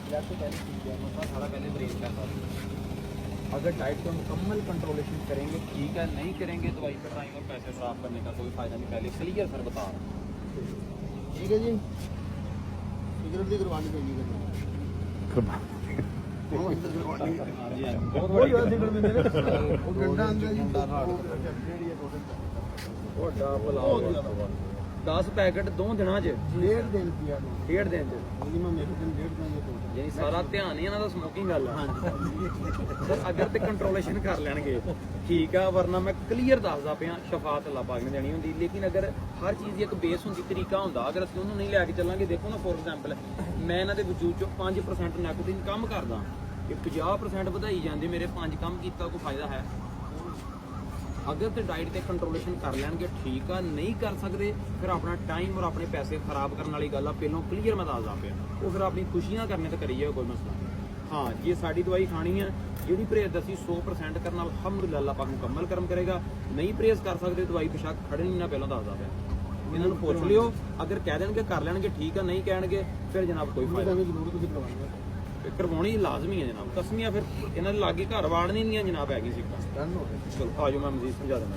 जैसे पहले ठीक है मसला सारा पहले ब्रेन का था। अगर डाइट को मुकम्मल कंट्रोलेशन करेंगे ठीक है, नहीं करेंगे दवाई पर टाइम और पैसे खराब करने का कोई फ़ायदा नहीं। पहले क्लियर सर बता रहा हूँ। ठीक है जी, सिगरेट भी करवानी चाहिए बहुत ज़्यादा सिगरेट में मेरे वो डंडा अंदर जी ਵੱਡਾ ਭਲਾ 10 ਪੈਕਟ 2 ਦਿਨਾਂ 'ਚ डेढ़ दिन किया ਡੇਢ ਦਿਨ 'ਚ मिनिमम एक दिन डेढ़ दिन ये तो ਯਾਨੀ ਸਾਰਾ ਧਿਆਨ ਹੀ ਇਹਨਾਂ ਦਾ ਸਮੋਕਿੰਗ ਗੱਲ ਆ। ਸਰ ਅਗਰ ਤੇ ਕੰਟਰੋਲੇਸ਼ਨ ਕਰ ਲੈਣਗੇ ਠੀਕ ਆ, ਵਰਨਾ ਮੈਂ ਕਲੀਅਰ ਦੱਸਦਾ ਪਿਆ ਸ਼ਫਾਤ ਅੱਲਾ ਪਾਕ ਨੇ ਦੇਣੀ ਹੁੰਦੀ। ਲੇਕਿਨ ਅਗਰ ਹਰ ਚੀਜ਼ ਦੀ ਇੱਕ ਬੇਸ ਹੁੰਦੀ, ਤਰੀਕਾ ਹੁੰਦਾ, ਅਗਰ ਅਸੀਂ ਉਹਨੂੰ ਨਹੀਂ ਲੈ ਕੇ ਚੱਲਾਂਗੇ। ਦੇਖੋ ਨਾ ਫੋਰ ਐਗਜ਼ਾਮਪਲ ਮੈਂ ਇਹਨਾਂ ਦੇ ਵਜੂਦ ਚੋਂ 5% ਨੈਕੋਟਿਨ ਕੰਮ ਕਰਦਾ, ਇਹ 50% ਵਧਾਈ ਜਾਂਦੇ, ਮੇਰੇ 5 ਕੰਮ ਕੀਤਾ, ਕੋਈ ਫਾਇਦਾ ਹੈ? अगर तो डाइट ते कंट्रोलेशन कर लेंगे ठीक है, नहीं कर सकते फिर अपना टाइम और अपने पैसे खराब करने वाली गल पहलों क्लीयर मैं दसदा पिया। वो फिर अपनी खुशियां करने तो करिए कोई मसला नहीं। हाँ जे साड़ी दवाई खानी है जी परहेज दसी 100% करना अलहमदुलिल्लाह अल्लाह पाक मुकम्मल करम करेगा। नहीं परहेज कर सकते दवाई बेशक खड़े नहीं ना पहलों दसदा पिया। इन्हों पुछ लियो, अगर कह देंगे कर लेंगे ठीक है, नहीं कहेंगे फिर जनाब कोई फायदा नहीं। करवानी लाजमी है जनाब, कसमियाँ फिर इन्होंने लागे घर वाड़नी नहीं है जनाब, हैगी सीटा। चलो आ जाओ मैं मजीद समझा देना।